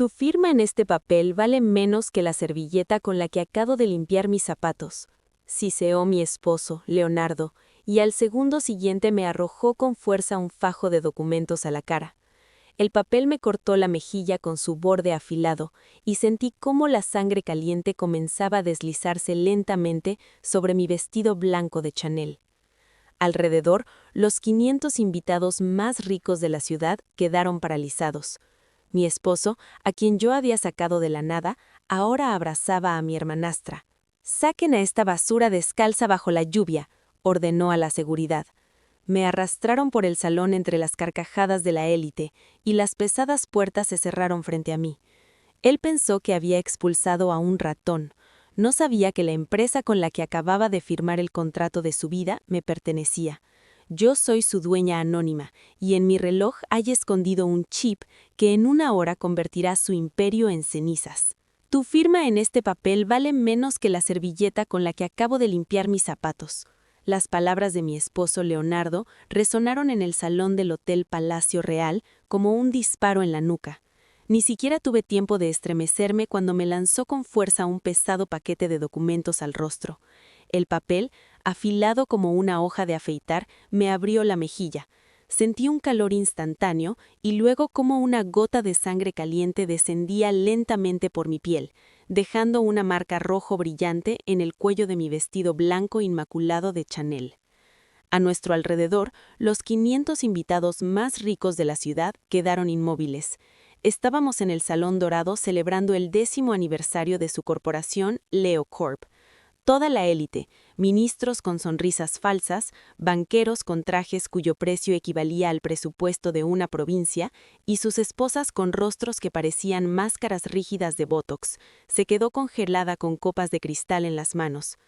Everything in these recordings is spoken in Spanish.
Tu firma en este papel vale menos que la servilleta con la que acabo de limpiar mis zapatos, siseó mi esposo, Leonardo, y al segundo siguiente me arrojó con fuerza un fajo de documentos a la cara. El papel me cortó la mejilla con su borde afilado y sentí cómo la sangre caliente comenzaba a deslizarse lentamente sobre mi vestido blanco de Chanel. Alrededor, los 500 invitados más ricos de la ciudad quedaron paralizados. Mi esposo, a quien yo había sacado de la nada, ahora abrazaba a mi hermanastra. «Saquen a esta basura descalza bajo la lluvia», ordenó a la seguridad. Me arrastraron por el salón entre las carcajadas de la élite, y las pesadas puertas se cerraron frente a mí. Él pensó que había expulsado a un ratón. No sabía que la empresa con la que acababa de firmar el contrato de su vida me pertenecía. Yo soy su dueña anónima, y en mi reloj hay escondido un chip que en una hora convertirá su imperio en cenizas. Tu firma en este papel vale menos que la servilleta con la que acabo de limpiar mis zapatos. Las palabras de mi esposo Leonardo resonaron en el salón del Hotel Palacio Real como un disparo en la nuca. Ni siquiera tuve tiempo de estremecerme cuando me lanzó con fuerza un pesado paquete de documentos al rostro. El papel, afilado como una hoja de afeitar, me abrió la mejilla. Sentí un calor instantáneo y luego como una gota de sangre caliente descendía lentamente por mi piel, dejando una marca rojo brillante en el cuello de mi vestido blanco inmaculado de Chanel. A nuestro alrededor, los 500 invitados más ricos de la ciudad quedaron inmóviles. Estábamos en el Salón Dorado celebrando el 10º aniversario de su corporación Leo Corp. Toda la élite, ministros con sonrisas falsas, banqueros con trajes cuyo precio equivalía al presupuesto de una provincia, y sus esposas con rostros que parecían máscaras rígidas de Botox, se quedó congelada con copas de cristal en las manos.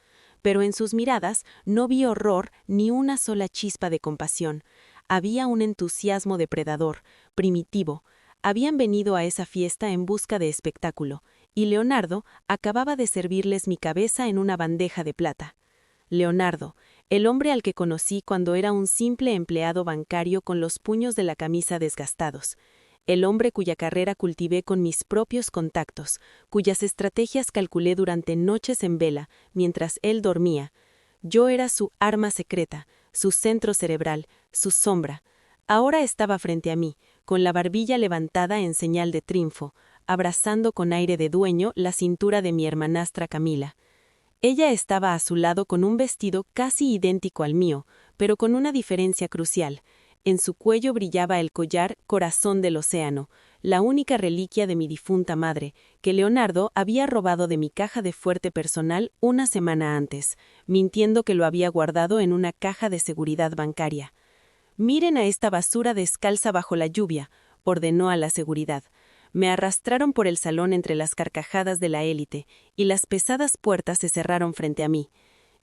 Pero en sus miradas no vi horror ni una sola chispa de compasión. Había un entusiasmo depredador, primitivo. Habían venido a esa fiesta en busca de espectáculo, y Leonardo acababa de servirles mi cabeza en una bandeja de plata. Leonardo, el hombre al que conocí cuando era un simple empleado bancario con los puños de la camisa desgastados. El hombre cuya carrera cultivé con mis propios contactos, cuyas estrategias calculé durante noches en vela, mientras él dormía. Yo era su arma secreta, su centro cerebral, su sombra. Ahora estaba frente a mí, con la barbilla levantada en señal de triunfo, abrazando con aire de dueño la cintura de mi hermanastra Camila. Ella estaba a su lado con un vestido casi idéntico al mío, pero con una diferencia crucial. En su cuello brillaba el collar Corazón del Océano, la única reliquia de mi difunta madre, que Leonardo había robado de mi caja de fuerte personal una semana antes, mintiendo que lo había guardado en una caja de seguridad bancaria. «Miren a esta basura descalza bajo la lluvia», ordenó a la seguridad. Me arrastraron por el salón entre las carcajadas de la élite, y las pesadas puertas se cerraron frente a mí.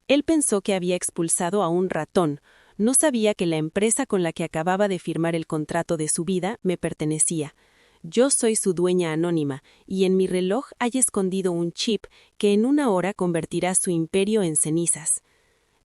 Él pensó que había expulsado a un ratón. No sabía que la empresa con la que acababa de firmar el contrato de su vida me pertenecía. Yo soy su dueña anónima, y en mi reloj hay escondido un chip que en una hora convertirá su imperio en cenizas.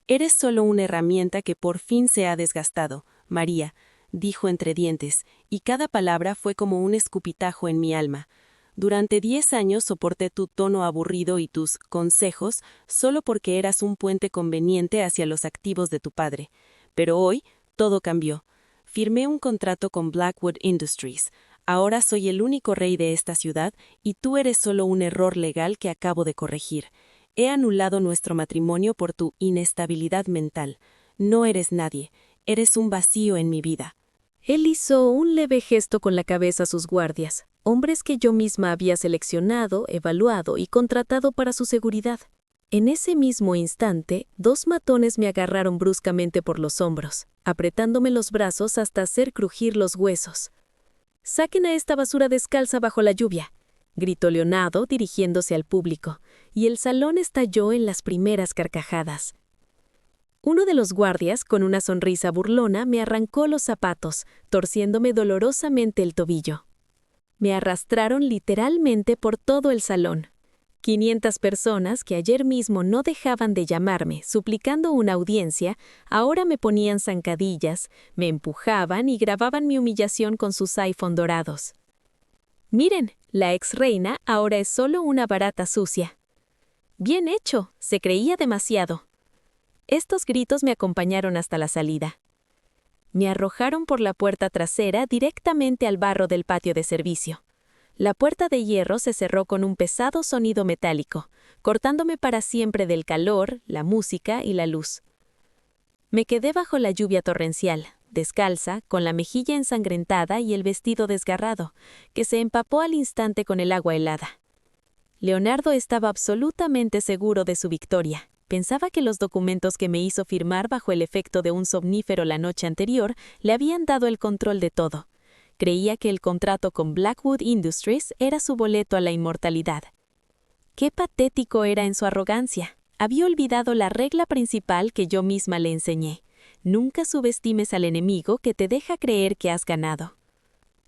«Eres solo una herramienta que por fin se ha desgastado, María», dijo entre dientes, y cada palabra fue como un escupitajo en mi alma. «Durante 10 años soporté tu tono aburrido y tus consejos solo porque eras un puente conveniente hacia los activos de tu padre. Pero hoy todo cambió. Firmé un contrato con Blackwood Industries. Ahora soy el único rey de esta ciudad y tú eres solo un error legal que acabo de corregir. He anulado nuestro matrimonio por tu inestabilidad mental. No eres nadie. Eres un vacío en mi vida». Él hizo un leve gesto con la cabeza a sus guardias, hombres que yo misma había seleccionado, evaluado y contratado para su seguridad. En ese mismo instante, 2 matones me agarraron bruscamente por los hombros, apretándome los brazos hasta hacer crujir los huesos. «Saquen a esta basura descalza bajo la lluvia», gritó Leonardo dirigiéndose al público, y el salón estalló en las primeras carcajadas. Uno de los guardias, con una sonrisa burlona, me arrancó los zapatos, torciéndome dolorosamente el tobillo. Me arrastraron literalmente por todo el salón. 500 personas que ayer mismo no dejaban de llamarme, suplicando una audiencia, ahora me ponían zancadillas, me empujaban y grababan mi humillación con sus iPhone dorados. «Miren, La ex reina ahora es solo una barata sucia. Bien hecho, se creía demasiado. Estos gritos me acompañaron hasta la salida. Me arrojaron por la puerta trasera directamente al barro del patio de servicio. La puerta de hierro se cerró con un pesado sonido metálico, cortándome para siempre del calor, la música y la luz. Me quedé bajo la lluvia torrencial, descalza, con la mejilla ensangrentada y el vestido desgarrado, que se empapó al instante con el agua helada. Leonardo estaba absolutamente seguro de su victoria. Pensaba que los documentos que me hizo firmar bajo el efecto de un somnífero la noche anterior le habían dado el control de todo. Creía que el contrato con Blackwood Industries era su boleto a la inmortalidad. Qué patético era en su arrogancia. Había olvidado la regla principal que yo misma le enseñé. Nunca subestimes al enemigo que te deja creer que has ganado.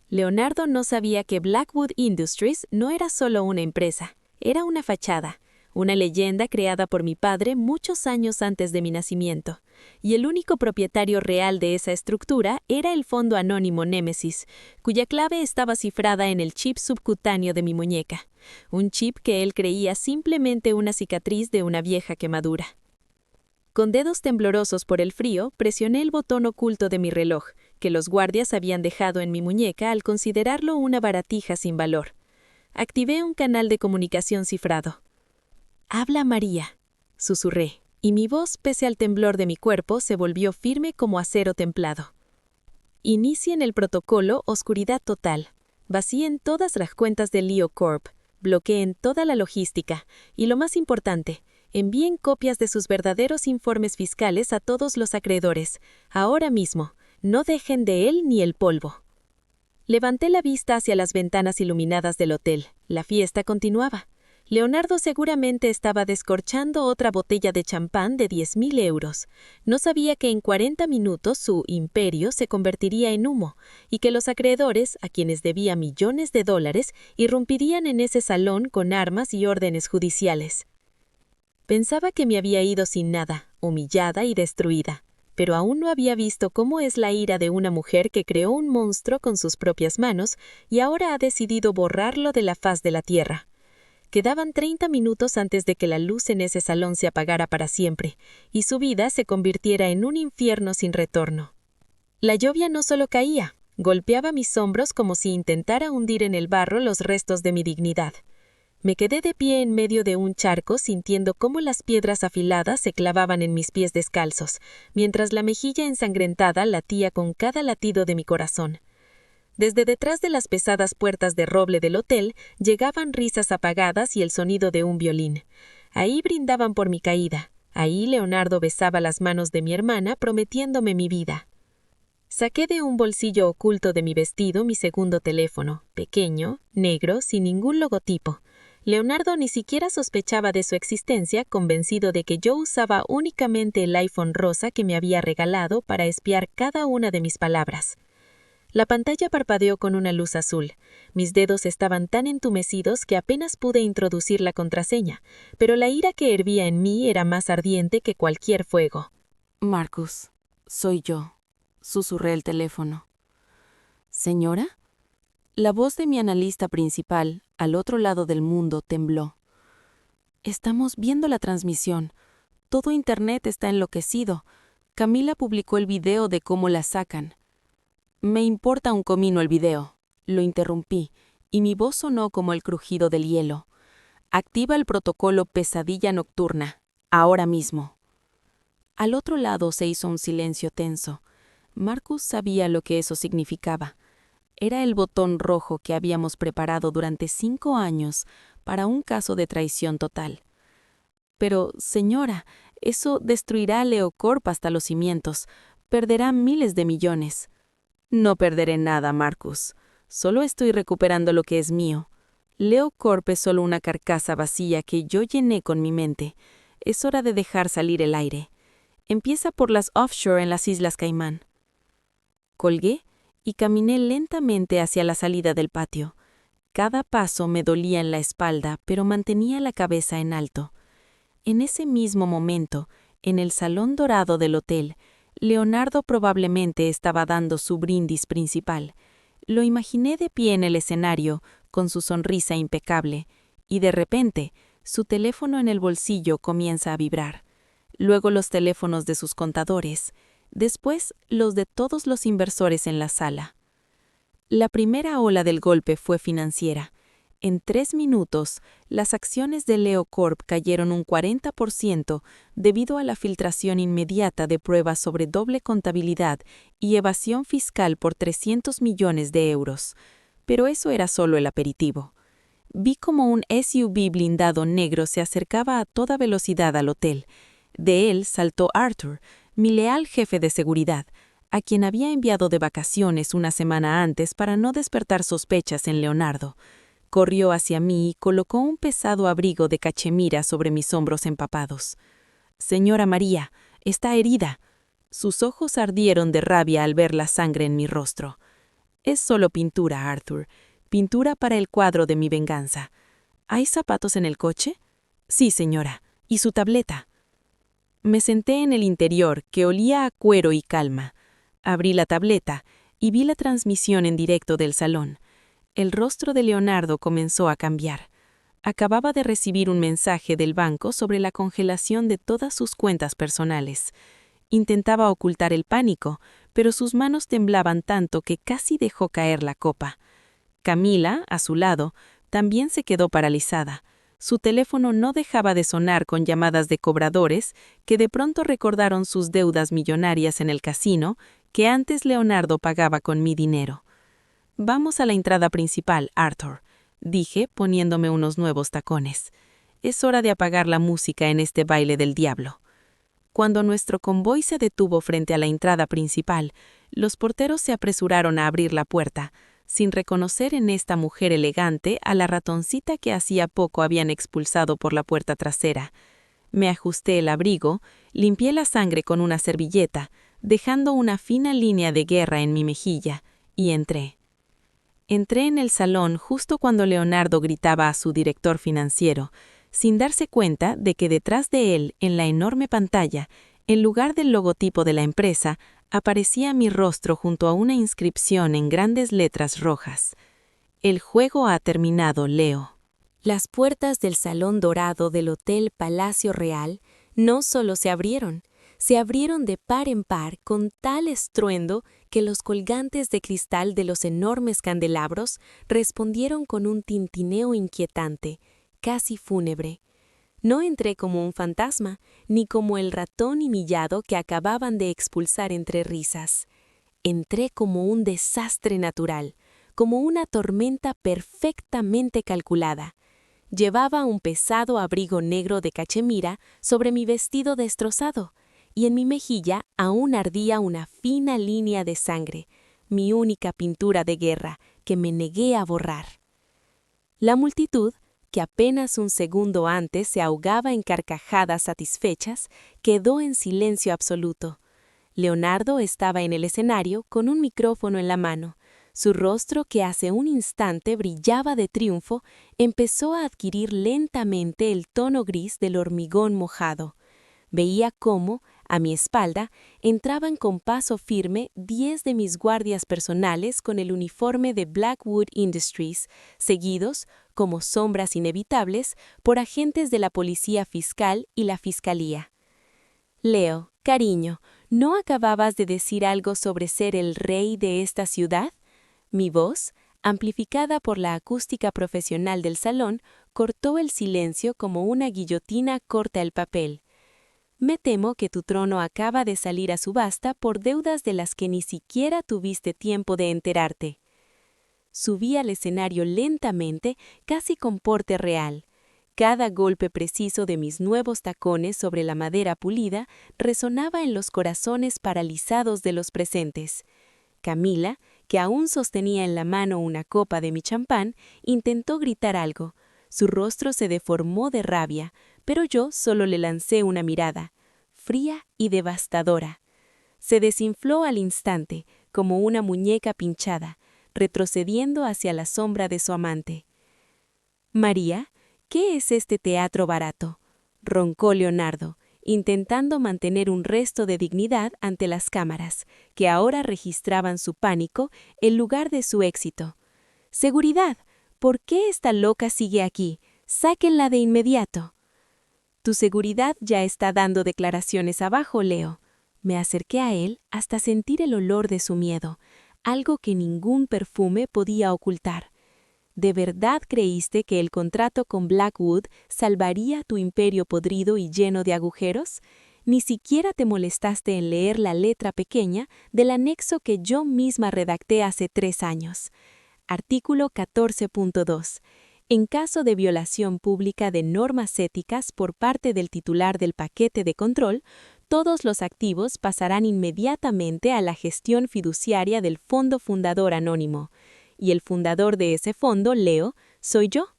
Leonardo no sabía que Blackwood Industries no era solo una empresa, era una fachada, una leyenda creada por mi padre muchos años antes de mi nacimiento, y el único propietario real de esa estructura era el fondo anónimo Némesis, cuya clave estaba cifrada en el chip subcutáneo de mi muñeca, un chip que él creía simplemente una cicatriz de una vieja quemadura. Con dedos temblorosos por el frío, presioné el botón oculto de mi reloj, que los guardias habían dejado en mi muñeca al considerarlo una baratija sin valor. Activé un canal de comunicación cifrado. «Habla María», susurré, y mi voz, pese al temblor de mi cuerpo, se volvió firme como acero templado. «Inicien el protocolo Oscuridad Total. Vacíen todas las cuentas de LeoCorp. Bloqueen toda la logística. Y lo más importante, envíen copias de sus verdaderos informes fiscales a todos los acreedores. Ahora mismo. No dejen de él ni el polvo». Levanté la vista hacia las ventanas iluminadas del hotel. La fiesta continuaba. Leonardo seguramente estaba descorchando otra botella de champán de 10.000 euros. No sabía que en 40 minutos su imperio se convertiría en humo y que los acreedores, a quienes debía millones de dólares, irrumpirían en ese salón con armas y órdenes judiciales. Pensaba que me había ido sin nada, humillada y destruida, pero aún no había visto cómo es la ira de una mujer que creó un monstruo con sus propias manos y ahora ha decidido borrarlo de la faz de la tierra. Quedaban 30 minutos antes de que la luz en ese salón se apagara para siempre, y su vida se convirtiera en un infierno sin retorno. La lluvia no solo caía, golpeaba mis hombros como si intentara hundir en el barro los restos de mi dignidad. Me quedé de pie en medio de un charco sintiendo cómo las piedras afiladas se clavaban en mis pies descalzos, mientras la mejilla ensangrentada latía con cada latido de mi corazón. Desde detrás de las pesadas puertas de roble del hotel llegaban risas apagadas y el sonido de un violín. Ahí brindaban por mi caída. Ahí Leonardo besaba las manos de mi hermana prometiéndome mi vida. Saqué de un bolsillo oculto de mi vestido mi segundo teléfono, pequeño, negro, sin ningún logotipo. Leonardo ni siquiera sospechaba de su existencia, convencido de que yo usaba únicamente el iPhone rosa que me había regalado para espiar cada una de mis palabras. La pantalla parpadeó con una luz azul. Mis dedos estaban tan entumecidos que apenas pude introducir la contraseña, pero la ira que hervía en mí era más ardiente que cualquier fuego. «Marcus, soy yo», susurré el teléfono. «¿Señora?» La voz de mi analista principal, al otro lado del mundo, tembló. «Estamos viendo la transmisión. Todo Internet está enloquecido. Camila publicó el video de cómo la sacan». «Me importa un comino el video», lo interrumpí, y mi voz sonó como el crujido del hielo. «Activa el protocolo Pesadilla Nocturna, ahora mismo». Al otro lado se hizo un silencio tenso. Marcus sabía lo que eso significaba. Era el botón rojo que habíamos preparado durante 5 años para un caso de traición total. «Pero, señora, eso destruirá a LeoCorp hasta los cimientos. Perderá miles de millones». «No perderé nada, Marcus. Solo estoy recuperando lo que es mío. LeoCorp es solo una carcasa vacía que yo llené con mi mente. Es hora de dejar salir el aire. Empieza por las offshore en las Islas Caimán». Colgué y caminé lentamente hacia la salida del patio. Cada paso me dolía en la espalda, pero mantenía la cabeza en alto. En ese mismo momento, en el salón dorado del hotel, Leonardo probablemente estaba dando su brindis principal. Lo imaginé de pie en el escenario, con su sonrisa impecable, y de repente, su teléfono en el bolsillo comienza a vibrar. Luego los teléfonos de sus contadores, después los de todos los inversores en la sala. La primera ola del golpe fue financiera. En 3 minutos, las acciones de Leo Corp cayeron un 40% debido a la filtración inmediata de pruebas sobre doble contabilidad y evasión fiscal por 300 millones de euros. Pero eso era solo el aperitivo. Vi como un SUV blindado negro se acercaba a toda velocidad al hotel. De él saltó Arthur, mi leal jefe de seguridad, a quien había enviado de vacaciones una semana antes para no despertar sospechas en Leonardo. Corrió hacia mí y colocó un pesado abrigo de cachemira sobre mis hombros empapados. «Señora María, está herida». Sus ojos ardieron de rabia al ver la sangre en mi rostro. «Es solo pintura, Arthur. Pintura para el cuadro de mi venganza. ¿Hay zapatos en el coche?» «Sí, señora. ¿Y su tableta?» Me senté en el interior, que olía a cuero y calma. Abrí la tableta y vi la transmisión en directo del salón. El rostro de Leonardo comenzó a cambiar. Acababa de recibir un mensaje del banco sobre la congelación de todas sus cuentas personales. Intentaba ocultar el pánico, pero sus manos temblaban tanto que casi dejó caer la copa. Camila, a su lado, también se quedó paralizada. Su teléfono no dejaba de sonar con llamadas de cobradores que de pronto recordaron sus deudas millonarias en el casino que antes Leonardo pagaba con mi dinero. «Vamos a la entrada principal, Arthur», dije, poniéndome unos nuevos tacones. «Es hora de apagar la música en este baile del diablo». Cuando nuestro convoy se detuvo frente a la entrada principal, los porteros se apresuraron a abrir la puerta, sin reconocer en esta mujer elegante a la ratoncita que hacía poco habían expulsado por la puerta trasera. Me ajusté el abrigo, limpié la sangre con una servilleta, dejando una fina línea de guerra en mi mejilla, y entré. Entré en el salón justo cuando Leonardo gritaba a su director financiero, sin darse cuenta de que detrás de él, en la enorme pantalla, en lugar del logotipo de la empresa, aparecía mi rostro junto a una inscripción en grandes letras rojas. «El juego ha terminado, Leo». Las puertas del salón dorado del Hotel Palacio Real no solo se abrieron de par en par con tal estruendo que los colgantes de cristal de los enormes candelabros respondieron con un tintineo inquietante, casi fúnebre. No entré como un fantasma, ni como el ratón humillado que acababan de expulsar entre risas. Entré como un desastre natural, como una tormenta perfectamente calculada. Llevaba un pesado abrigo negro de cachemira sobre mi vestido destrozado, y en mi mejilla aún ardía una fina línea de sangre, mi única pintura de guerra, que me negué a borrar. La multitud, que apenas un segundo antes se ahogaba en carcajadas satisfechas, quedó en silencio absoluto. Leonardo estaba en el escenario con un micrófono en la mano. Su rostro, que hace un instante brillaba de triunfo, empezó a adquirir lentamente el tono gris del hormigón mojado. Veía cómo, a mi espalda, entraban con paso firme 10 de mis guardias personales con el uniforme de Blackwood Industries, seguidos, como sombras inevitables, por agentes de la policía fiscal y la fiscalía. «Leo, cariño, ¿no acababas de decir algo sobre ser el rey de esta ciudad?» Mi voz, amplificada por la acústica profesional del salón, cortó el silencio como una guillotina corta el papel. «Me temo que tu trono acaba de salir a subasta por deudas de las que ni siquiera tuviste tiempo de enterarte». Subí al escenario lentamente, casi con porte real. Cada golpe preciso de mis nuevos tacones sobre la madera pulida resonaba en los corazones paralizados de los presentes. Camila, que aún sostenía en la mano una copa de mi champán, intentó gritar algo. Su rostro se deformó de rabia, pero yo solo le lancé una mirada, fría y devastadora. Se desinfló al instante, como una muñeca pinchada, retrocediendo hacia la sombra de su amante. «María, ¿qué es este teatro barato?», roncó Leonardo, intentando mantener un resto de dignidad ante las cámaras, que ahora registraban su pánico en lugar de su éxito. «Seguridad, ¿Por qué esta loca sigue aquí? Sáquenla de inmediato. Tu seguridad ya está dando declaraciones abajo, Leo. Me acerqué a él hasta sentir el olor de su miedo, algo que ningún perfume podía ocultar. ¿De verdad creíste que el contrato con Blackwood salvaría tu imperio podrido y lleno de agujeros? Ni siquiera te molestaste en leer la letra pequeña del anexo que yo misma redacté hace 3 años. Artículo 14.2. En caso de violación pública de normas éticas por parte del titular del paquete de control, todos los activos pasarán inmediatamente a la gestión fiduciaria del Fondo Fundador Anónimo. Y el fundador de ese fondo, Leo, soy yo.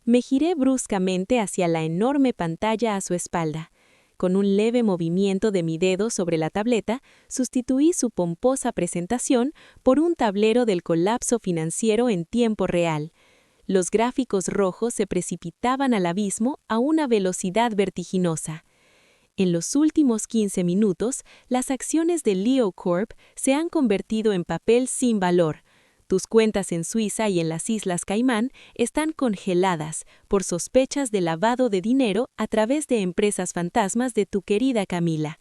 Me giré bruscamente hacia la enorme pantalla a su espalda. Con un leve movimiento de mi dedo sobre la tableta, sustituí su pomposa presentación por un tablero del colapso financiero en tiempo real. Los gráficos rojos se precipitaban al abismo a una velocidad vertiginosa. En los últimos 15 minutos, las acciones de Leo Corp se han convertido en papel sin valor. Tus cuentas en Suiza y en las Islas Caimán están congeladas por sospechas de lavado de dinero a través de empresas fantasmas de tu querida Camila.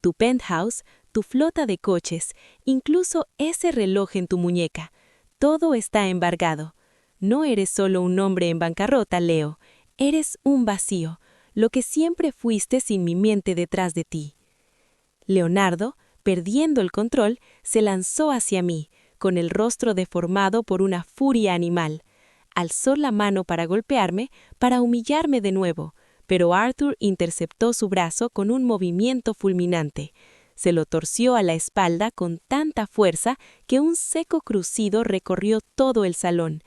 Tu penthouse, tu flota de coches, incluso ese reloj en tu muñeca. Todo está embargado. No eres solo un hombre en bancarrota, Leo. Eres un vacío, lo que siempre fuiste sin mi mente detrás de ti. Leonardo, perdiendo el control, se lanzó hacia mí, con el rostro deformado por una furia animal. Alzó la mano para golpearme, para humillarme de nuevo, pero Arthur interceptó su brazo con un movimiento fulminante. Se lo torció a la espalda con tanta fuerza que un seco crujido recorrió todo el salón.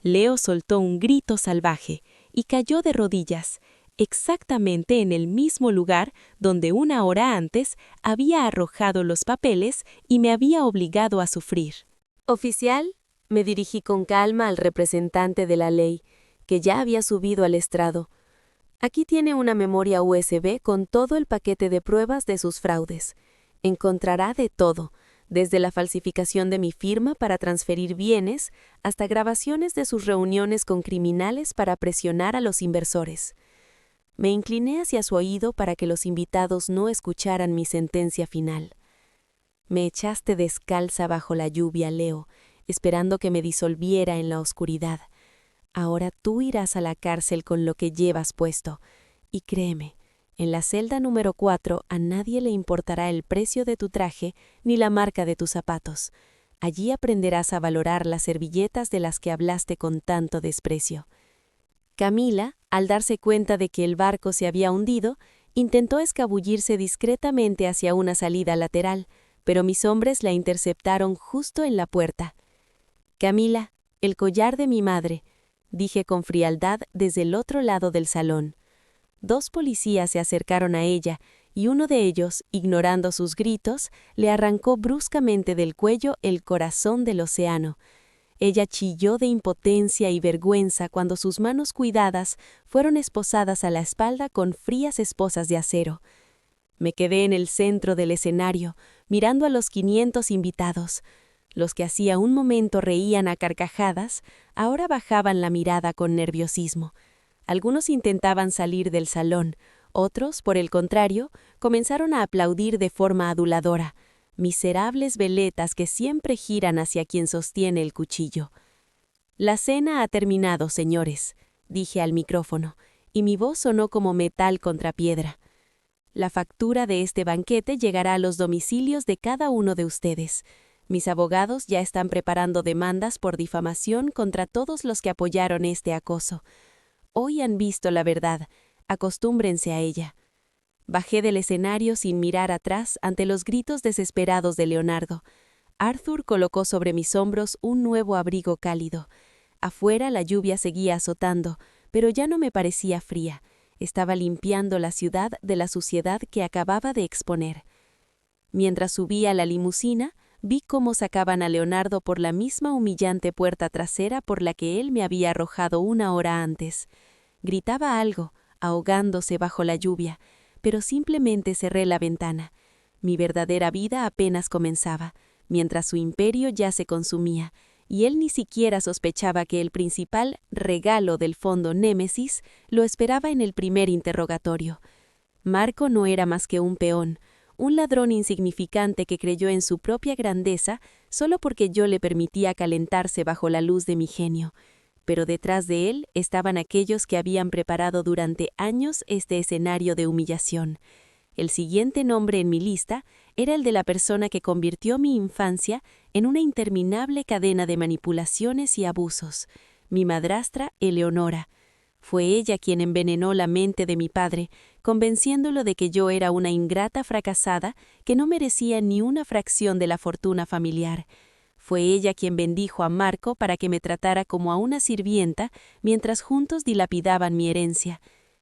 Leo soltó un grito salvaje y cayó de rodillas, exactamente en el mismo lugar donde 1 hora antes había arrojado los papeles y me había obligado a sufrir. Oficial, me dirigí con calma al representante de la ley, que ya había subido al estrado. Aquí tiene una memoria USB con todo el paquete de pruebas de sus fraudes. Encontrará de todo, desde la falsificación de mi firma para transferir bienes hasta grabaciones de sus reuniones con criminales para presionar a los inversores. Me incliné hacia su oído para que los invitados no escucharan mi sentencia final. Me echaste descalza bajo la lluvia, Leo, esperando que me disolviera en la oscuridad. Ahora tú irás a la cárcel con lo que llevas puesto. Y créeme, en la celda número 4 a nadie le importará el precio de tu traje ni la marca de tus zapatos. Allí aprenderás a valorar las servilletas de las que hablaste con tanto desprecio. Camila, al darse cuenta de que el barco se había hundido, intentó escabullirse discretamente hacia una salida lateral, pero mis hombres la interceptaron justo en la puerta. «Camila, el collar de mi madre», dije con frialdad desde el otro lado del salón. 2 policías se acercaron a ella, y uno de ellos, ignorando sus gritos, le arrancó bruscamente del cuello el corazón del océano. Ella chilló de impotencia y vergüenza cuando sus manos cuidadas fueron esposadas a la espalda con frías esposas de acero. Me quedé en el centro del escenario, mirando a los 500 invitados. Los que hacía un momento reían a carcajadas, ahora bajaban la mirada con nerviosismo. Algunos intentaban salir del salón, otros, por el contrario, comenzaron a aplaudir de forma aduladora, miserables veletas que siempre giran hacia quien sostiene el cuchillo. «La cena ha terminado, señores», dije al micrófono, y mi voz sonó como metal contra piedra. «La factura de este banquete llegará a los domicilios de cada uno de ustedes. Mis abogados ya están preparando demandas por difamación contra todos los que apoyaron este acoso. Hoy han visto la verdad, acostúmbrense a ella». Bajé del escenario sin mirar atrás ante los gritos desesperados de Leonardo. Arthur colocó sobre mis hombros un nuevo abrigo cálido. Afuera la lluvia seguía azotando, pero ya no me parecía fría. Estaba limpiando la ciudad de la suciedad que acababa de exponer. Mientras subía a la limusina, vi cómo sacaban a Leonardo por la misma humillante puerta trasera por la que él me había arrojado 1 hora antes. Gritaba algo, ahogándose bajo la lluvia, pero simplemente cerré la ventana. Mi verdadera vida apenas comenzaba, mientras su imperio ya se consumía, y él ni siquiera sospechaba que el principal regalo del fondo Némesis lo esperaba en el primer interrogatorio. Marco no era más que un peón, un ladrón insignificante que creyó en su propia grandeza solo porque yo le permitía calentarse bajo la luz de mi genio. Pero detrás de él estaban aquellos que habían preparado durante años este escenario de humillación. El siguiente nombre en mi lista era el de la persona que convirtió mi infancia en una interminable cadena de manipulaciones y abusos, mi madrastra Eleonora. Fue ella quien envenenó la mente de mi padre, convenciéndolo de que yo era una ingrata fracasada que no merecía ni una fracción de la fortuna familiar. Fue ella quien bendijo a Marco para que me tratara como a una sirvienta mientras juntos dilapidaban mi herencia.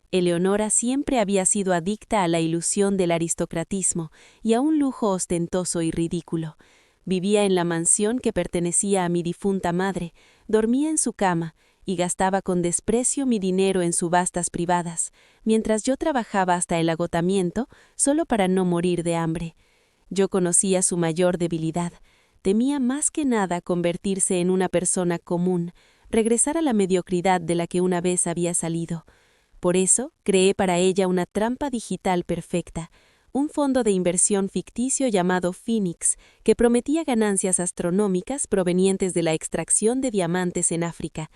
Eleonora siempre había sido adicta a la ilusión del aristocratismo y a un lujo ostentoso y ridículo. Vivía en la mansión que pertenecía a mi difunta madre, dormía en su cama y gastaba con desprecio mi dinero en subastas privadas, mientras yo trabajaba hasta el agotamiento solo para no morir de hambre. Yo conocía su mayor debilidad. Temía más que nada convertirse en una persona común, regresar a la mediocridad de la que una vez había salido. Por eso, creé para ella una trampa digital perfecta, un fondo de inversión ficticio llamado Phoenix, que prometía ganancias astronómicas provenientes de la extracción de diamantes en África.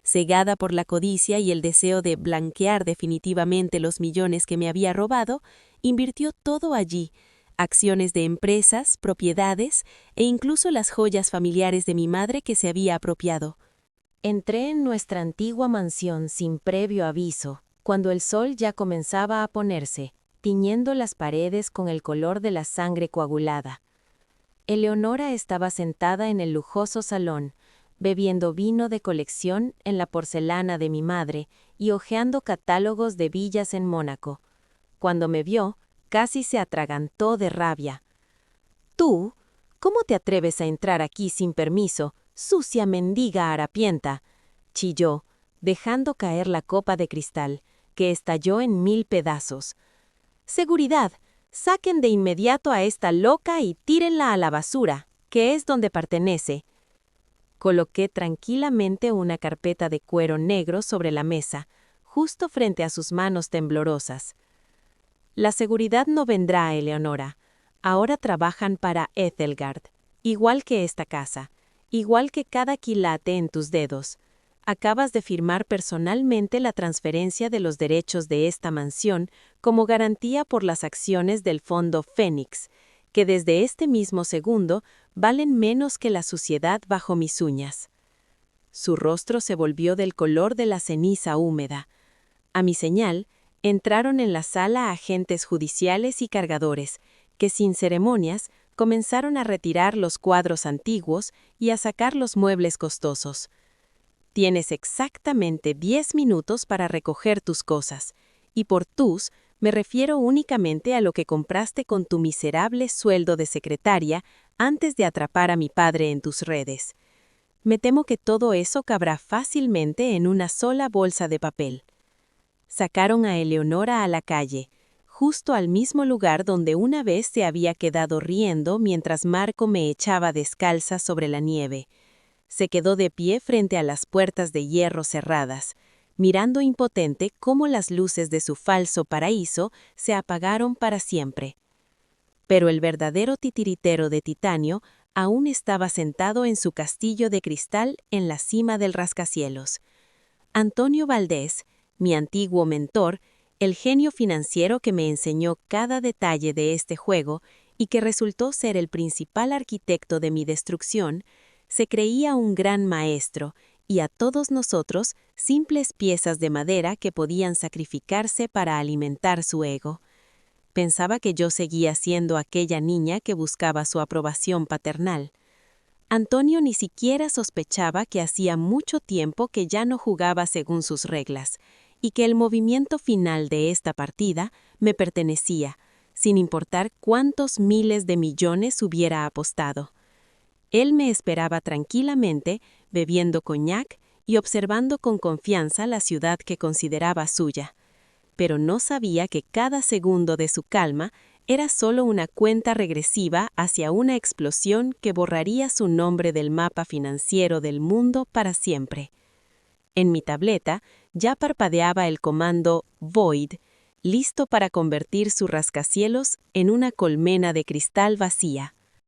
Cegada por la codicia y el deseo de blanquear definitivamente los millones que me había robado, invirtió todo allí, acciones de empresas, propiedades e incluso las joyas familiares de mi madre que se había apropiado. Entré en nuestra antigua mansión sin previo aviso, cuando el sol ya comenzaba a ponerse, tiñendo las paredes con el color de la sangre coagulada. Eleonora estaba sentada en el lujoso salón, bebiendo vino de colección en la porcelana de mi madre y hojeando catálogos de villas en Mónaco. Cuando me vio, casi se atragantó de rabia. «¿Tú? ¿Cómo te atreves a entrar aquí sin permiso, sucia mendiga harapienta?», chilló, dejando caer la copa de cristal, que estalló en 1000 pedazos. «Seguridad, saquen de inmediato a esta loca y tírenla a la basura, que es donde pertenece». Coloqué tranquilamente una carpeta de cuero negro sobre la mesa, justo frente a sus manos temblorosas. «La seguridad no vendrá, Eleonora. Ahora trabajan para Ethelgard, igual que esta casa, igual que cada quilate en tus dedos. Acabas de firmar personalmente la transferencia de los derechos de esta mansión como garantía por las acciones del fondo Fénix, que desde este mismo segundo valen menos que la suciedad bajo mis uñas». Su rostro se volvió del color de la ceniza húmeda. A mi señal, entraron en la sala agentes judiciales y cargadores, que sin ceremonias comenzaron a retirar los cuadros antiguos y a sacar los muebles costosos. «Tienes exactamente 10 minutos para recoger tus cosas, y por tus me refiero únicamente a lo que compraste con tu miserable sueldo de secretaria antes de atrapar a mi padre en tus redes. Me temo que todo eso cabrá fácilmente en una sola bolsa de papel». Sacaron a Eleonora a la calle, justo al mismo lugar donde una vez se había quedado riendo mientras Marco me echaba descalza sobre la nieve. Se quedó de pie frente a las puertas de hierro cerradas, mirando impotente cómo las luces de su falso paraíso se apagaron para siempre. Pero el verdadero titiritero de titanio aún estaba sentado en su castillo de cristal en la cima del rascacielos. Antonio Valdés, mi antiguo mentor, el genio financiero que me enseñó cada detalle de este juego y que resultó ser el principal arquitecto de mi destrucción, se creía un gran maestro y a todos nosotros simples piezas de madera que podían sacrificarse para alimentar su ego. Pensaba que yo seguía siendo aquella niña que buscaba su aprobación paternal. Antonio ni siquiera sospechaba que hacía mucho tiempo que ya no jugaba según sus reglas, y que el movimiento final de esta partida me pertenecía, sin importar cuántos miles de millones hubiera apostado. Él me esperaba tranquilamente, bebiendo coñac y observando con confianza la ciudad que consideraba suya, pero no sabía que cada segundo de su calma Era solo una cuenta regresiva hacia una explosión que borraría su nombre del mapa financiero del mundo para siempre. En mi tableta ya parpadeaba el comando Void, listo para convertir su rascacielos en una colmena de cristal vacía.